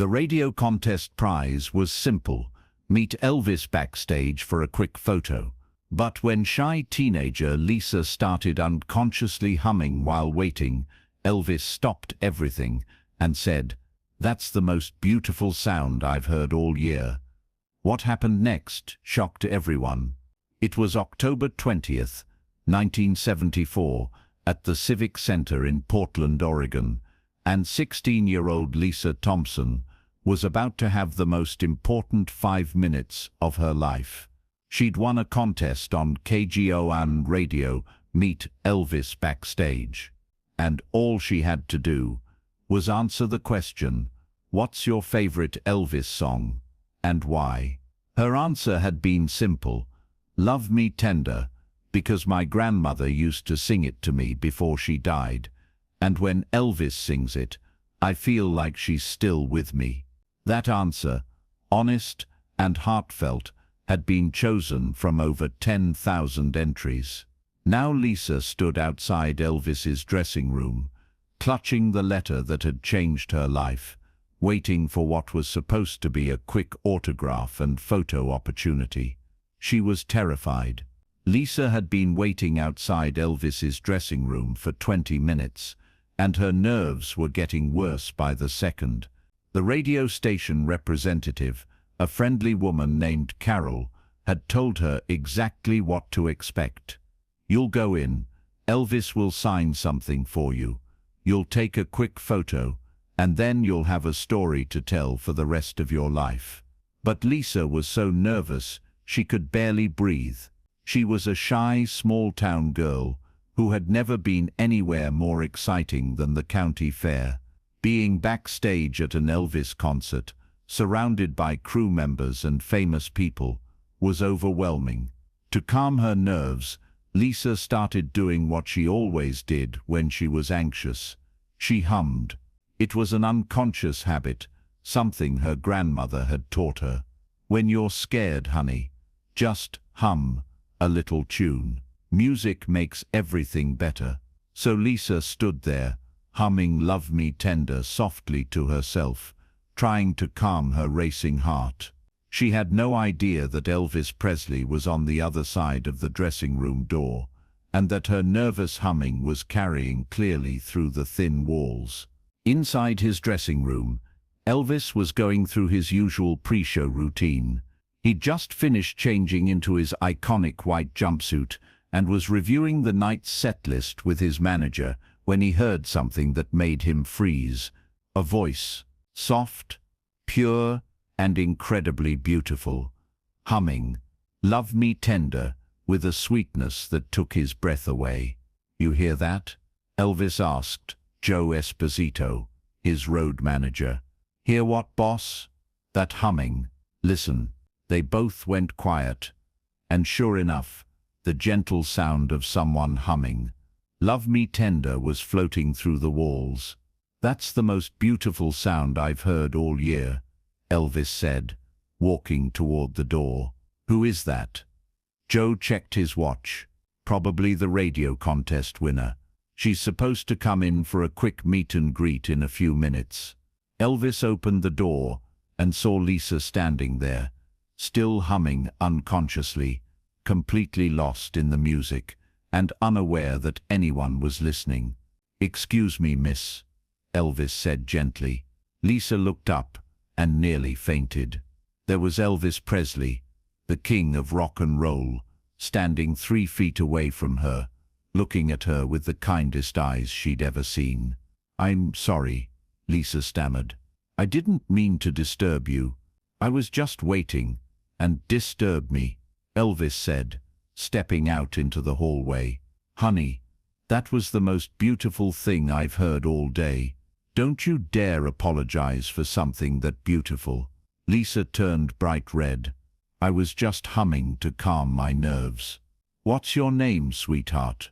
The radio contest prize was simple: meet Elvis backstage for a quick photo. But when shy teenager Lisa started unconsciously humming while waiting, Elvis stopped everything and said, "That's the most beautiful sound I've heard all year." What happened next shocked everyone. It was October 20th, 1974, at the Civic Center in Portland, Oregon, and 16-year-old Lisa Thompson was about to have the most important 5 minutes of her life. She'd won a contest on KGON radio, Meet Elvis Backstage, and all she had to do was answer the question, "What's your favorite Elvis song, and why?" Her answer had been simple: "Love Me Tender, because my grandmother used to sing it to me before she died, and when Elvis sings it, I feel like she's still with me." That answer, honest and heartfelt, had been chosen from over 10,000 entries. Now Lisa stood outside Elvis's dressing room, clutching the letter that had changed her life, waiting for what was supposed to be a quick autograph and photo opportunity. She was terrified. Lisa had been waiting outside Elvis's dressing room for 20 minutes, and her nerves were getting worse by the second. The radio station representative, a friendly woman named Carol, had told her exactly what to expect. "You'll go in, Elvis will sign something for you, you'll take a quick photo, and then you'll have a story to tell for the rest of your life." But Lisa was so nervous she could barely breathe. She was a shy, small-town girl who had never been anywhere more exciting than the county fair. Being backstage at an Elvis concert, surrounded by crew members and famous people, was overwhelming. To calm her nerves, Lisa started doing what she always did when she was anxious. She hummed. It was an unconscious habit, something her grandmother had taught her. "When you're scared, honey, just hum a little tune. Music makes everything better." So Lisa stood there, humming "Love Me Tender" softly to herself, trying to calm her racing heart. She had no idea that Elvis Presley was on the other side of the dressing room door, and that her nervous humming was carrying clearly through the thin walls. Inside his dressing room, Elvis was going through his usual pre-show routine. He'd just finished changing into his iconic white jumpsuit and was reviewing the night's set list with his manager when he heard something that made him freeze. A voice, soft, pure, and incredibly beautiful, humming "Love Me Tender" with a sweetness that took his breath away. "You hear that?" Elvis asked Joe Esposito, his road manager. "Hear what, boss? That humming. Listen." They both went quiet, and sure enough, the gentle sound of someone humming "Love Me Tender" was floating through the walls. "That's the most beautiful sound I've heard all year," Elvis said, walking toward the door. "Who is that?" Joe checked his watch. "Probably the radio contest winner. She's supposed to come in for a quick meet and greet in a few minutes." Elvis opened the door and saw Lisa standing there, still humming unconsciously, completely lost in the music, and unaware that anyone was listening. "Excuse me, miss," Elvis said gently. Lisa looked up and nearly fainted. There was Elvis Presley, the king of rock and roll, standing 3 feet away from her, looking at her with the kindest eyes she'd ever seen. "I'm sorry," Lisa stammered. "I didn't mean to disturb you. I was just waiting, and disturbed me," Elvis said, stepping out into the hallway. "Honey, that was the most beautiful thing I've heard all day. Don't you dare apologize for something that beautiful." Lisa turned bright red. "I was just humming to calm my nerves." "What's your name, sweetheart?"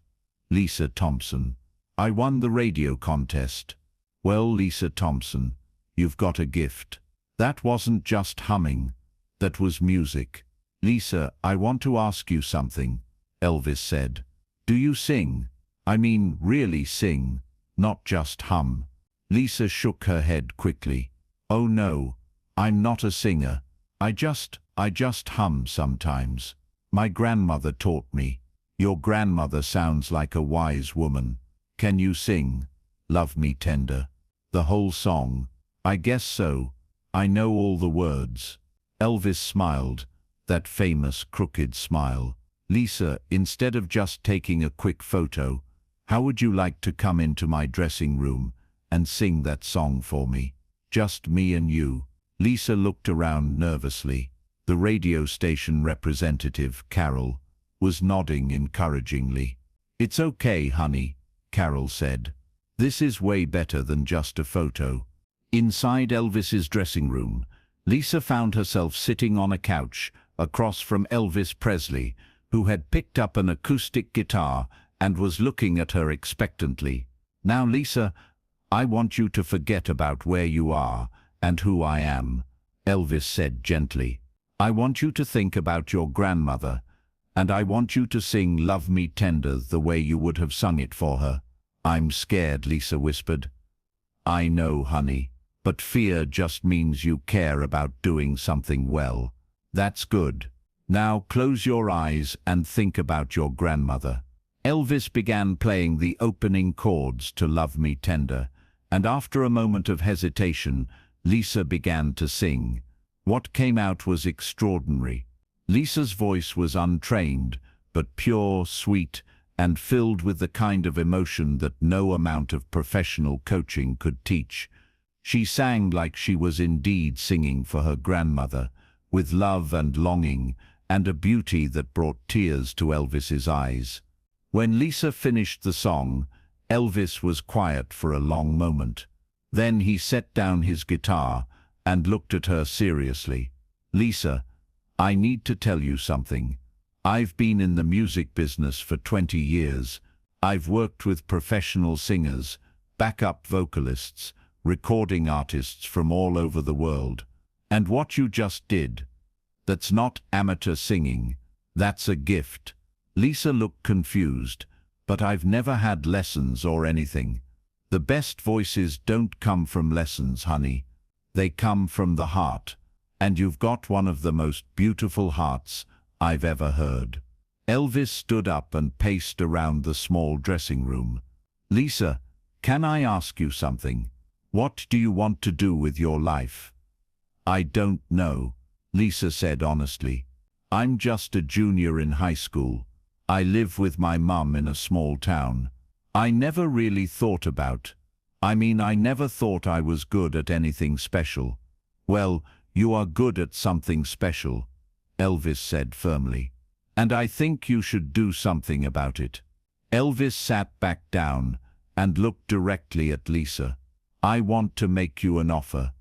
"Lisa Thompson. I won the radio contest." "Well, Lisa Thompson, you've got a gift. That wasn't just humming. That was music." "Lisa, I want to ask you something," Elvis said. "Do you sing? I mean, really sing, not just hum?" Lisa shook her head quickly. "Oh no, I'm not a singer. I just hum sometimes. My grandmother taught me." "Your grandmother sounds like a wise woman. Can you sing 'Love Me Tender'? The whole song?" "I guess so. I know all the words." Elvis smiled, that famous crooked smile. "Lisa, instead of just taking a quick photo, how would you like to come into my dressing room and sing that song for me? Just me and you." Lisa looked around nervously. The radio station representative, Carol, was nodding encouragingly. "It's okay, honey," Carol said. "This is way better than just a photo." Inside Elvis's dressing room, Lisa found herself sitting on a couch across from Elvis Presley, who had picked up an acoustic guitar and was looking at her expectantly. "Now, Lisa, I want you to forget about where you are and who I am," Elvis said gently. "I want you to think about your grandmother, and I want you to sing 'Love Me Tender' the way you would have sung it for her." "I'm scared," Lisa whispered. "I know, honey, but fear just means you care about doing something well." "That's good. Now close your eyes and think about your grandmother." Elvis began playing the opening chords to "Love Me Tender," and after a moment of hesitation, Lisa began to sing. What came out was extraordinary. Lisa's voice was untrained, but pure, sweet, and filled with the kind of emotion that no amount of professional coaching could teach. She sang like she was indeed singing for her grandmother, with love and longing, and a beauty that brought tears to Elvis's eyes. When Lisa finished the song, Elvis was quiet for a long moment. Then he set down his guitar and looked at her seriously. "Lisa, I need to tell you something. I've been in the music business for 20 years. I've worked with professional singers, backup vocalists, recording artists from all over the world. And what you just did, that's not amateur singing, that's a gift." Lisa looked confused. "But I've never had lessons or anything." "The best voices don't come from lessons, honey. They come from the heart. And you've got one of the most beautiful hearts I've ever heard." Elvis stood up and paced around the small dressing room. "Lisa, can I ask you something? What do you want to do with your life?" "I don't know," Lisa said honestly. "I'm just a junior in high school. I live with my mum in a small town. I never really thought about, I never thought I was good at anything special." "Well, you are good at something special," Elvis said firmly. "And I think you should do something about it." Elvis sat back down and looked directly at Lisa. "I want to make you an offer.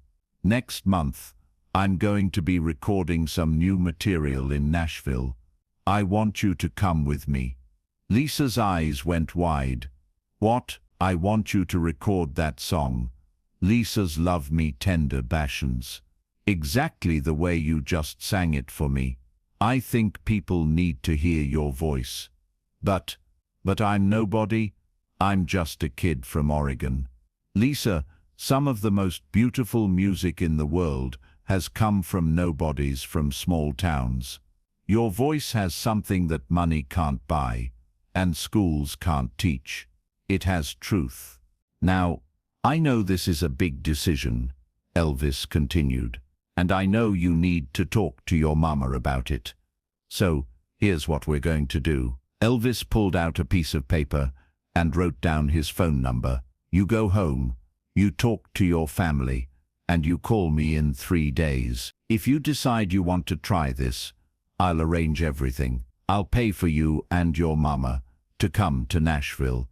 Next month, I'm going to be recording some new material in Nashville. I want you to come with me." Lisa's eyes went wide. "What? I want you to record that song, Lisa's 'Love Me Tender' Bashans, exactly the way you just sang it for me. I think people need to hear your voice." But I'm nobody. I'm just a kid from Oregon." "Lisa, some of the most beautiful music in the world has come from nobodies from small towns. Your voice has something that money can't buy, and schools can't teach. It has truth." "Now, I know this is a big decision," Elvis continued, "and I know you need to talk to your mama about it. So, here's what we're going to do." Elvis pulled out a piece of paper and wrote down his phone number. "You go home, you talk to your family, and you call me in 3 days. If you decide you want to try this, I'll arrange everything. I'll pay for you and your mama to come to Nashville.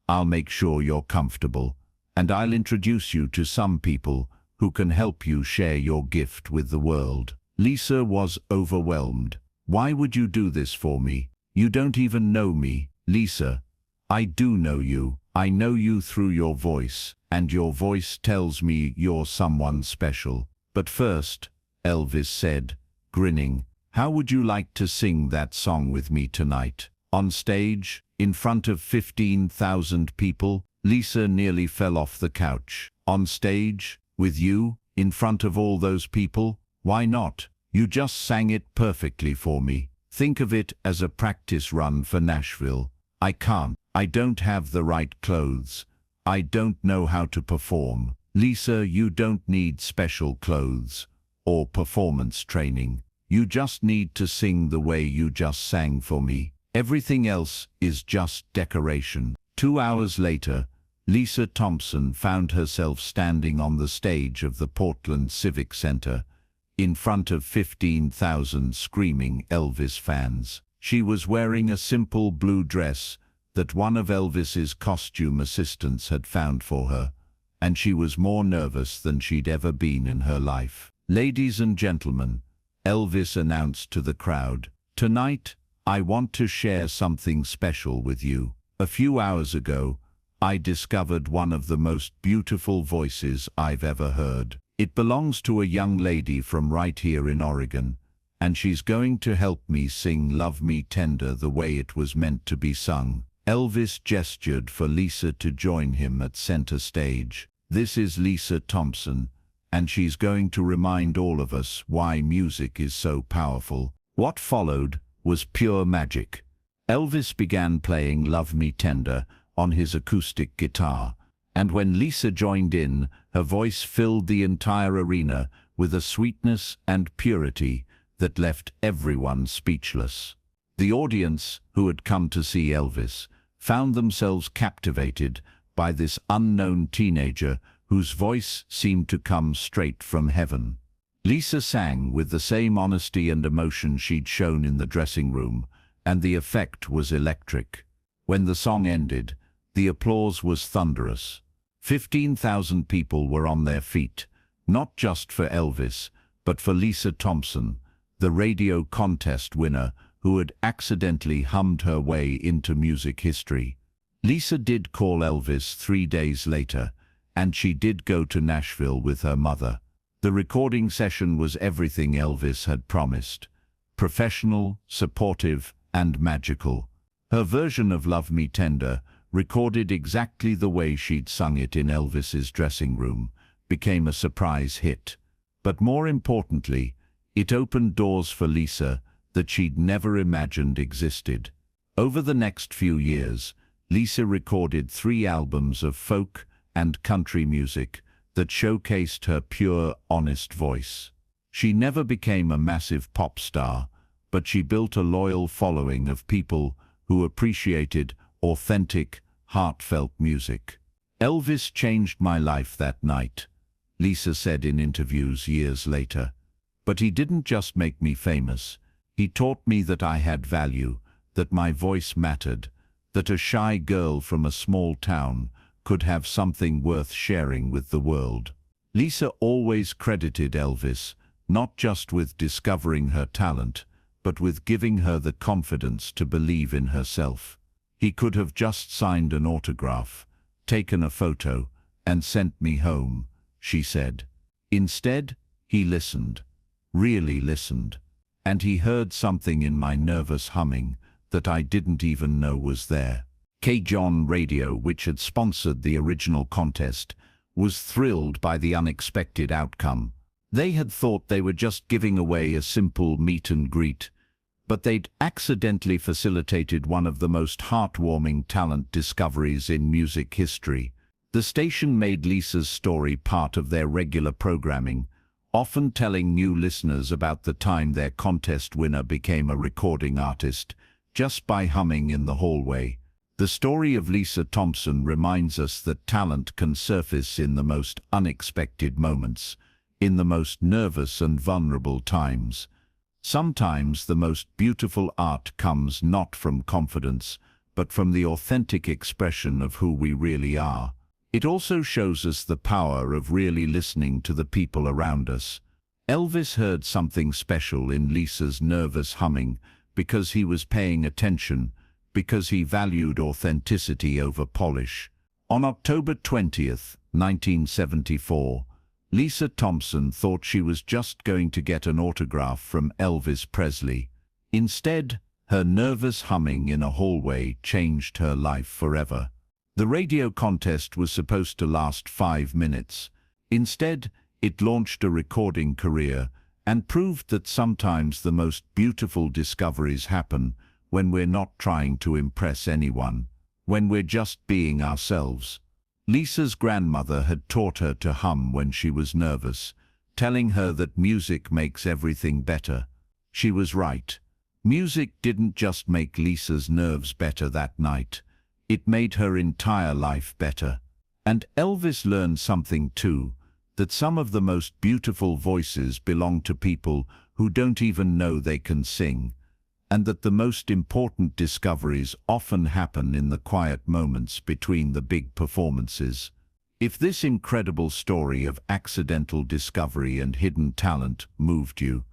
I'll make sure you're comfortable, and I'll introduce you to some people who can help you share your gift with the world." Lisa was overwhelmed. "Why would you do this for me? You don't even know me." "Lisa, I do know you. I know you through your voice, and your voice tells me you're someone special." "But first," Elvis said, grinning, "how would you like to sing that song with me tonight? On stage, in front of 15,000 people?" Lisa nearly fell off the couch. "On stage, with you, In front of all those people? Why not? You just sang it perfectly for me. Think of it as a practice run for Nashville. I can't. I don't have the right clothes. I don't know how to perform. Lisa, you don't need special clothes or performance training. You just need to sing the way you just sang for me. Everything else is just decoration. 2 hours later, Lisa Thompson found herself standing on the stage of the Portland Civic Center in front of 15,000 screaming Elvis fans. She was wearing a simple blue dress that one of Elvis's costume assistants had found for her, and she was more nervous than she'd ever been in her life. "Ladies and gentlemen," Elvis announced to the crowd, "tonight, I want to share something special with you. A few hours ago, I discovered one of the most beautiful voices I've ever heard. It belongs to a young lady from right here in Oregon, and she's going to help me sing Love Me Tender the way it was meant to be sung." Elvis gestured for Lisa to join him at center stage. "This is Lisa Thompson, and she's going to remind all of us why music is so powerful." What followed was pure magic. Elvis began playing Love Me Tender on his acoustic guitar, and when Lisa joined in, her voice filled the entire arena with a sweetness and purity that left everyone speechless. The audience, who had come to see Elvis, found themselves captivated by this unknown teenager whose voice seemed to come straight from heaven. Lisa sang with the same honesty and emotion she'd shown in the dressing room, and the effect was electric. When the song ended, the applause was thunderous. 15,000 people were on their feet, not just for Elvis, but for Lisa Thompson, the radio contest winner who had accidentally hummed her way into music history. Lisa did call Elvis 3 days later, and she did go to Nashville with her mother. The recording session was everything Elvis had promised: professional, supportive, and magical. Her version of Love Me Tender, recorded exactly the way she'd sung it in Elvis's dressing room, became a surprise hit. But more importantly, it opened doors for Lisa that she'd never imagined existed. Over the next few years, Lisa recorded 3 albums of folk and country music that showcased her pure, honest voice. She never became a massive pop star, but she built a loyal following of people who appreciated authentic, heartfelt music. "Elvis changed my life that night," Lisa said in interviews years later. "But he didn't just make me famous. He taught me that I had value, that my voice mattered, that a shy girl from a small town could have something worth sharing with the world." Lisa always credited Elvis not just with discovering her talent, but with giving her the confidence to believe in herself. "He could have just signed an autograph, taken a photo, and sent me home," she said. "Instead, he listened, really listened, and he heard something in my nervous humming that I didn't even know was there." K-John Radio, which had sponsored the original contest, was thrilled by the unexpected outcome. They had thought they were just giving away a simple meet and greet, but they'd accidentally facilitated one of the most heartwarming talent discoveries in music history. The station made Lisa's story part of their regular programming, often telling new listeners about the time their contest winner became a recording artist just by humming in the hallway. The story of Lisa Thompson reminds us that talent can surface in the most unexpected moments, in the most nervous and vulnerable times. Sometimes the most beautiful art comes not from confidence, but from the authentic expression of who we really are. It also shows us the power of really listening to the people around us. Elvis heard something special in Lisa's nervous humming because he was paying attention, because he valued authenticity over polish. On October 20th, 1974, Lisa Thompson thought she was just going to get an autograph from Elvis Presley. Instead, her nervous humming in a hallway changed her life forever. The radio contest was supposed to last 5 minutes. Instead, It launched a recording career and proved that sometimes the most beautiful discoveries happen when we're not trying to impress anyone, when we're just being ourselves. Lisa's grandmother had taught her to hum when she was nervous, telling her that music makes everything better. She was right. Music didn't just make Lisa's nerves better that night. It made her entire life better. And Elvis learned something too, that some of the most beautiful voices belong to people who don't even know they can sing, and that the most important discoveries often happen in the quiet moments between the big performances. If this incredible story of accidental discovery and hidden talent moved you,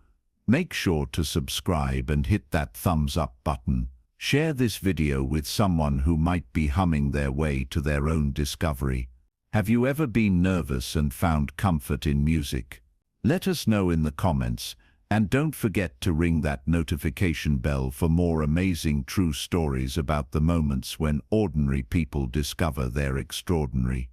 make sure to subscribe and hit that thumbs up button. Share this video with someone who might be humming their way to their own discovery. Have you ever been nervous and found comfort in music? Let us know in the comments, and don't forget to ring that notification bell for more amazing true stories about the moments when ordinary people discover they're extraordinary.